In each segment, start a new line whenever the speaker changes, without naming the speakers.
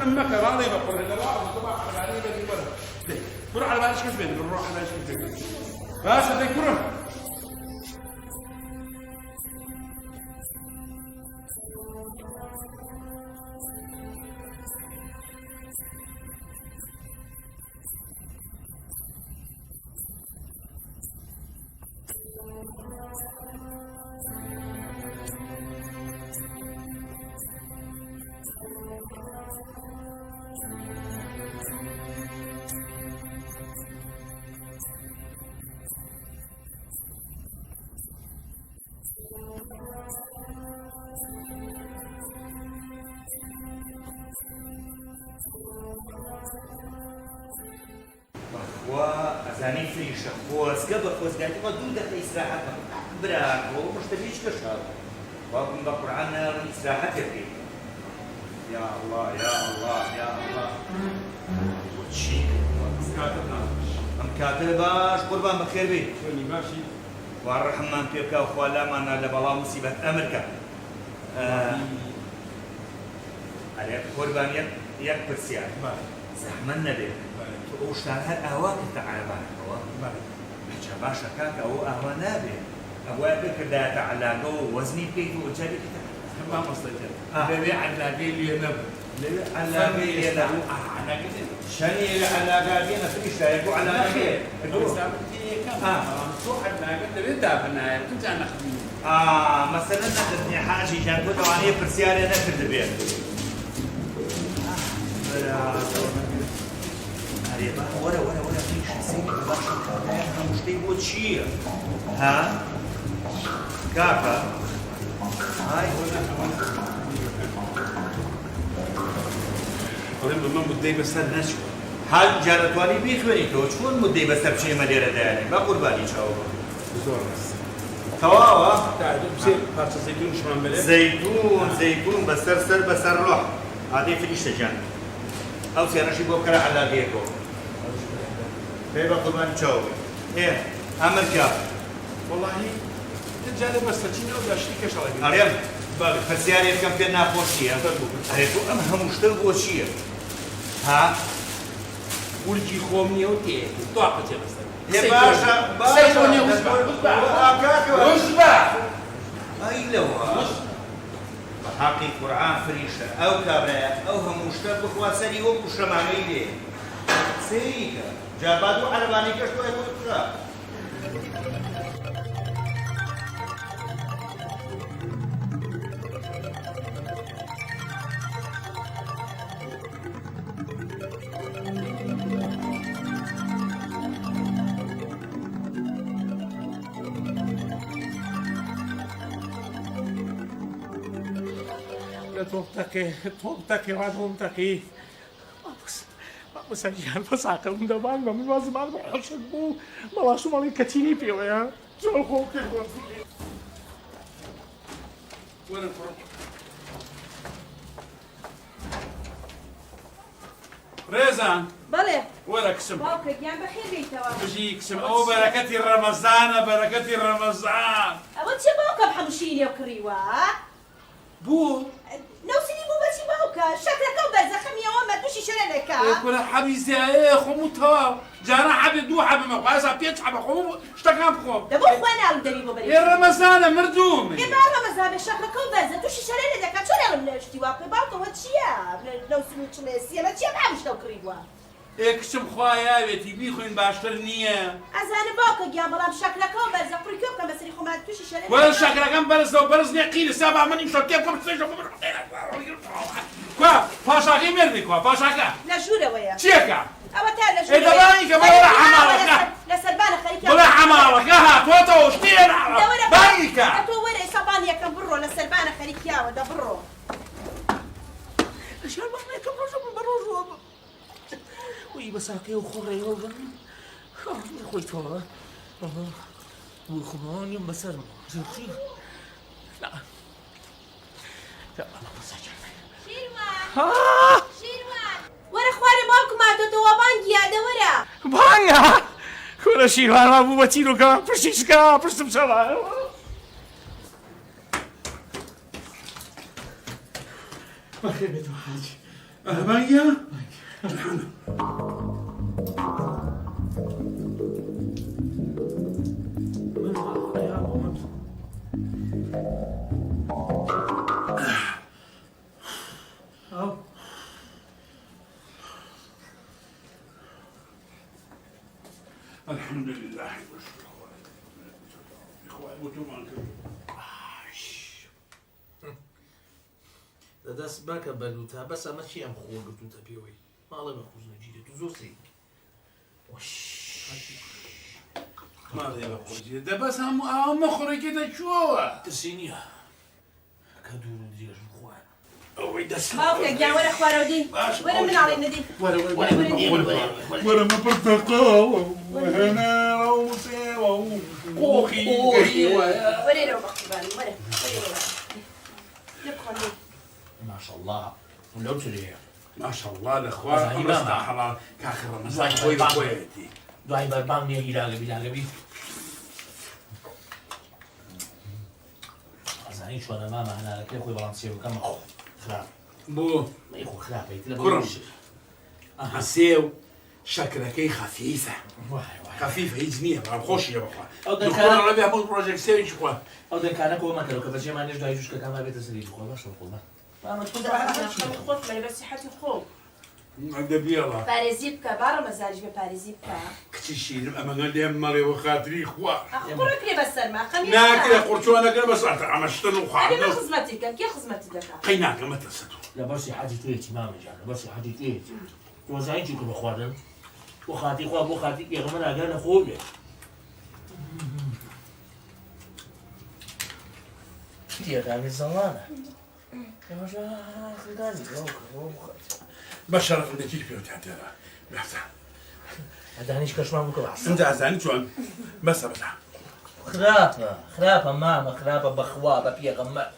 عمك راضي بقول هذا واحد طبعا على عليه بدي ولا بروح على بالش كيف بنروح على بالش كيف بس بدك بروح
وأزاني فريشة وسقبر وسقاتي ودودة إسراحة براك ومشتبيش كشاب وأقوم بقرآن إسراحة كثير يا الله يا الله يا الله وتشي
كاتبنا
أم كاتب باش قربان بخير بي
شوني ماشي
والرحمن بيبكا وخوالا ما لبلا مصيبة أمريكا عليك قربان يك برسيان زحمن نبي وشتان هر أهواك تعالى أهواك بحجة باشا كاك أو أهوا نابي أهواك كدا تعالى وزني بيت وجري
ما مصدق لبي علاقي لي نب
لبي علاقي لي نب
علاقي
شني علاقي نفسي شايفو علاقي
مفتوح علاقي لبي دافنا كنت أنا خدمي
مثلا ندني حاجة كان كنت واني برسياري أنا في البيت ولا في شيء باشا مش تيجي تشير ها كاكا هاي
قريب من مدي بس الناس
هل جارت والي بيخوني تو شكون مدي بس بشي مدير داني ما قرباني شاو
زور بس
تواوا
تعال بصير بارس زيتون شو عم
زيتون بسر بسر روح هذه في الاشتجان او سيرشي بكره على ديكو كيف قربان تشاوي ايه امريكا
والله تجارب بس تشيني او داشتي كشغله
اريم بالي فسياري كم فينا خوشيه اريتو ام همشتر خوشيه ها
ولجي خومني وتي طاقه بس
يا باشا
سيكوني وصبع
اي لو حقي قرآن فريشة او كابرايا او همشتر بخواسري وبشرماني ليه سيكا جابادو عرباني كشتو ايكو اترا
توبتك وعدومتك بس أجيال بس عقلهم دبان ما من وازم على بحشك بو ما شو مالي كتيبي ويا شو خوك وين الفرق ريزان
بله
ولا كسم
باوكك يعني بخير بيتوا
بجي كسم او بركتي الرمضان بركتي الرمضان
أود شي باوكا بحمشيني وكريوا
بو
نوسيني مو بس باوكا شكلك وبرزة خمية وما توشي شرلك
كل حبيزي ايه خمو توا جانا حبي دو حبي ما قاسا بيتش حبي خمو اشتكام خم
دبو خواني على الدريبو بريد
يا رمضان مردومي
يا بابا مزابة شكلك وبرزة توشي شرلك شو لغم نشتي واقي باوكا واتشيا نوسيني تشلسي أنا تشيا بحمش تو كريوا
اكشم خوايا بيتي بيخوين باشتر نية
أزاني باوكا يا بلام شكلك وبرزة قريكوب كان بسري خو ما توشي شرلك
ولا شكلك كم برز لو برزني قيل سبعة ماني شركيكم تسجل كوا باشاكي مردي كوا باشاكا
لا شو ويا
تشيكا
أو تعال شو
إذا بايك ولا حمارك
لا سربانة خليك
ولا حمارك ها توتو شتير بايك
أتو وري سبانيا كم برو لا سربانة خليك يا ودا برو
ايش هالبحنا كم رجل بروج وي بساكي وخري وغن يا خوي تو وخمان يوم بسر لا لا انا بسجل
شيروان شيروان ورا خواري مالكم ما تو بانجي يا دورا
بانجا كل شيء انا ابو بتيرو كمان برشيش كمان برشم شباب بخير بيتو حاجي
أهبانيا الحمد لله
دەست باکە بەلووتە بەس ئەمە چی ئەم خۆگرتوتە پێوەی ماڵە بە خوزنەگیرێت و زۆر سێک
ماڵێ بە خۆجێ دەبەس هەموو ئەمە خۆڕێکی دەچووەوە
ترسی نییە کە دوور و درێژ خوارد
ئەوەی دەست
باوکە گیان وەرە خوارەوەدی وەرە مناڵێ نەدی
وەرە مە پرتەقاوە هەناوە و سێوە و قۆقی گەیوە
وەرێرەوە بەقیبانی وەرە وەرێرەوە لێبخۆنی
ماشەڵڵا لەو چرێ
ماشەڵڵا لەخوا ڕستا حەڵال کاخە ڕەمەزان خۆی بەخۆیەتی
دوای بەربام نییە هیراگەبی لاگەبی ئەزانی چۆنە مامە هەنارەکەی خۆی بەڵام سێوەکەمە خراپ
بۆ
خۆ خراپەیت لە
کوڕم هەسێو شەکرەکەی خەفیفە خەفیفە هیچ نییە بەڵام خۆشیە بخوا دکتۆرە ڕەبێ هەموو پرۆژێک سێوێکی خوا
ئەو دەنکانە کۆ مەکەرەوە کە بەجێمانێش دوای جوشکەکانمان بێتە سەری خۆ باشە خۆمە
خۆت مەلە بەسیحەتی خۆ
دەبیێڵە
پارێزی بکە با ڕەمەزانیش بە پارێزی بکە
کچی شیرم ئەمەگە لێم مەڵێەوە خاتری خوا
قوڕەکرێ بەسەرما خەمی
ناکرێ قورچوانەکە بەسەر ئەمەشتن و
ئەبێ
خواردن
بە خزمەتی کەم کێ خزمەتی دەکات
قەی ناکەمە تەسەت
لە بەرسی حەجی توێتی مامەجان لە بەرسی حەجی توێتی تۆزایی چی کە بە خواردن بۆ خاتی خوا بۆ خاتی پێغەمبەر ئاگانە خۆ بێ دیێدانی زەڵانە
بە شەرەفندێکی پێوتیان تێرە بەسە
ئەدانیش کەشمان بکە باس
سنجا ئازانی چۆن بەسە بەدا
خراپە خراپە مامە خراپە بەخوا بە پێغەمبەر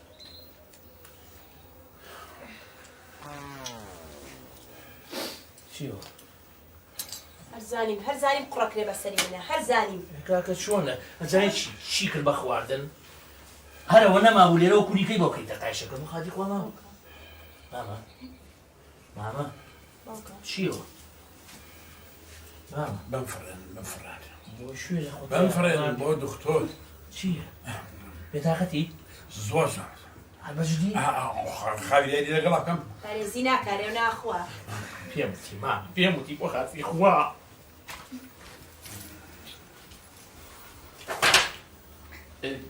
چیوە
هەرزانیم قوڕەکرێ بەسەری منە هەرزانیم
کاکە چۆنە ئەزانی چی کرد بە خواردن هەرەوە نەماوە لێرەوە کوریکەی بۆ بکەیتە قایشەکە بۆ خاتی خۆ ماوە مامە چیوە مامە
بەمفرێن
بۆ شوێنە خۆ
بەمفرێن بۆ دکتۆر
چییە بێتاقەتی
زۆر زۆر
هەبەجدی
خاوی لێری لەگەڵاکەم
پارێزی ناکارێ و ناخوا
پێم وتی مامە پێم وتی بۆ خاتی خوا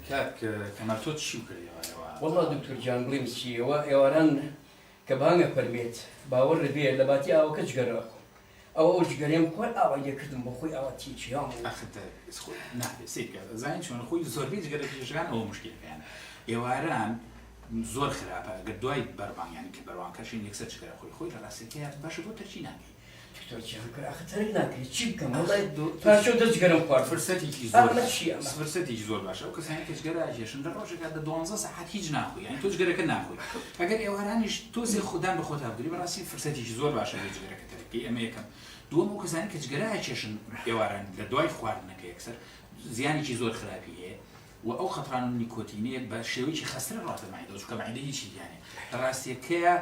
کاک کەمە تۆ چی کردیەوە
والله دکتۆر جان بڵێم چیەوە ئێواران کە بانگە فەرمێت باوەڕ بێ لە باتی ئاوەکە جگەرەوە ئەو جگەرێم کۆل ئاوای لێکردم بۆ خۆی ئەوە تیچیان
نابێ سیکە زانین چۆن خۆی زۆربەی جگەرە پێشەکان ئەوە مشکلەکەیان ئێواران زۆر خراپە گە دوای بەربانیانی کە بەروانکەشین یەکسەر جگەرە خۆی لە ڕاستیەکەی باشە بۆ تەرچی ناکەی
دکتۆر جان کە ئاخەتەری ناکرێت چی بکەم وڵای پاشۆ دەجگەرم خوارد
فرسەتێکی فرسەتێکی زۆر باشە ئەو کەسانی کە جگەرە ئاژێشن لە ڕۆژێکا دە 12 ساعات هیچ ناخۆی یعنی تۆ جگەرەکە ناخۆی ئەگەر ئێوارانیش تۆزێ خوددان بە خۆت هەبگری بەڕاستی فرسەتێکی زۆر باشە بێ جگەرەکە تەرەکەی ئەمە یەکەم دووەم ئەو کەسانی کە جگەرە ئاچێشن ئێواران لە دوای خواردنەکە یەکسەر زیانێکی زۆر خراپی هەیە و ئەو خەتران و نیکۆتینەیە بە شێوەیەکی خەسترە ڕاتە مایدە چونکە مایدە هیچی دیانێ ڕاستیەکەیە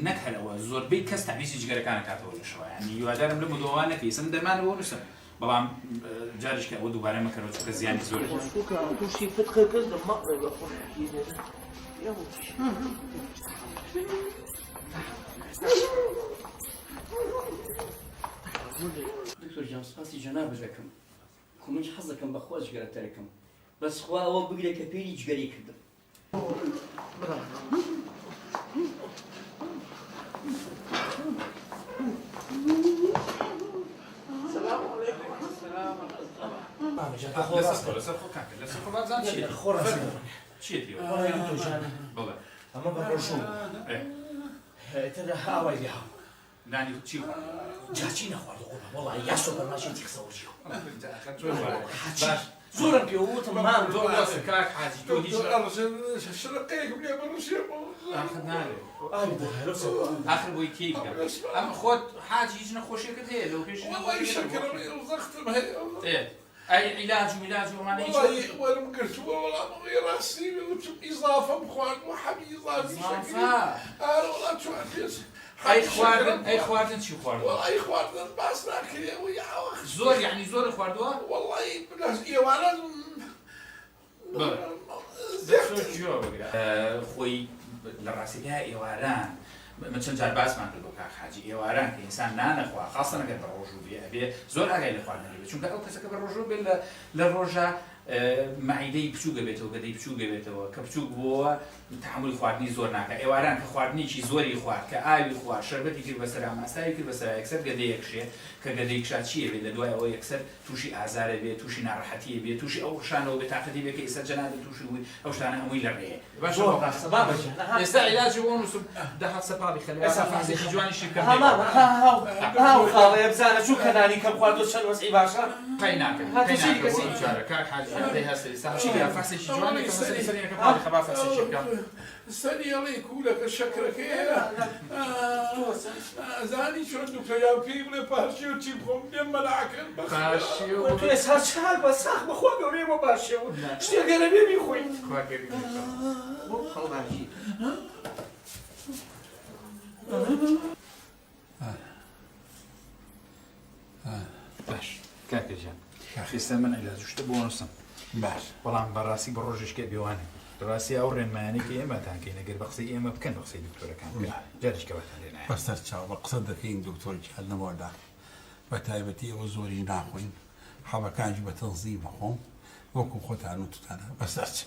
نەک هەرەوە زۆربەی کەس تەعویزی جگەرەکانە کاتەوە لەشەوە یعنی هیوادارم لە مدۆوانەکەی سم دەرمانەوە نووسم بەڵام جاریشکە ئەوە دووبارە مەکەرەوە چونکە زیانی زۆر
دکتۆر جان سپاسی جەنابەت دەکەم من حەز دەکەم بەخوا جگەرەتەرەکەم بەس خوا ئەوە بگرێت کە پێی جگەری کردم
ئەمە بەڕۆژوو تەدا هاوای بێ
نانی چی
جاچی نەخواردە خۆمە وەڵی یا سۆپەرمارکێتی قسەوەژیەوە زۆرم پێوتم مام
کاک حاجی تۆ هیچ
شرقەیەکم لێ بەڕوشێمەوە
آخر بۆی کی ئەم خۆت حاجی هیچ نەخۆشیەکەت هەیە لەو پێش
شەکرم هەیە
علاج و میلاج و مانە
وەرم گرتووە وەڵامەوەی ڕاستی وچم ئیزافە بخوارد و حەبی ئیزافی شەکری وڵات چوار پێش
ئەی خواردن چی خواردوە؟
وڵی خواردن باس ناکرێ و یاوە
زۆر یعنی زۆر خواردووە؟
وڵی ئێوانە
خۆی لە ڕاستیدا ئێواران من چەند جار باسمان کردو کاک حاجی ئێواران کە ئینسان نانەخوا خاستە ئەگەر بە ڕۆژوو بێ زۆر ئاگای لە خواردنەوە بێت چونکە ئەو کەسەکە بە ڕۆژوو بێت لە ڕۆژە معیدەی بچووکە بێتەوە گەدەی بچووکە بێتەوە کە بچووک بووە تحملی خواردنی زۆر ناکە ئێواران کە خواردنیکی زۆری خوارد کە ئاوی خوارد شەربەتی کرد بەسەر ئاماستایی کرد بەسەر یەکسەر گەدەی یەکشێ کە گەدەی کشا چیە بێت لە دوای ئەوە یەکسەر تووشی ئازارە بێت تووشی ناڕەحەتیە بێت تووشی ئەو شانەوە بێت تاقەتی بێت کە ئێستا جەنابێت تووشی بووی ئەو شتانە هەمووی لە ڕێیە ئێستا عیلاجی بۆ نووسم داهات سەپاڵی خەلێ فازێکی جوانیشی بکەم
هاو خاڵەیە بزانە چوو کەنانی کەم خواردۆ چەند وەزعی باشە
قەی ناکەم کاک حاجی دەی هەستی ئێستا فاسێکی جوانێک کە مەسەلەی سەرینەکە پاڵی خەبا فاسێکی بکەم
سەریاڵی کوولەکە شەکرەکەیە زانی چۆن دوکتۆریان پێی بڵێ پاشی و چی بخۆم پێم مەلاکەن
پاشی و
تو ئێستا چال بە ساخ بەخوا گەورەیە بۆ باشێ و شتێگەرە بێ بیخۆین
هەڵباژی باش کاکەجان ئێستا من عیلاج شتە بۆ نووسم
باش
بەڵام بەڕاستی بە ڕۆژێشکە بێوانێ ڕاستی ئەو ڕێنمانەی کە ئێمەتانکەین ئەگەر بە قسەی ئێمە بکەن بە قسەی دکتۆرەکان جارێکەوەتان لێ نایە
بەسەر چاو بە قسە دەکەین دکتۆری هەلنەوەدا بە تایبەتی ئەوە زۆری ناخۆین حەوەکانجی بە تەنزی بخۆم وەکو خۆتان و توتانە بەسەر چ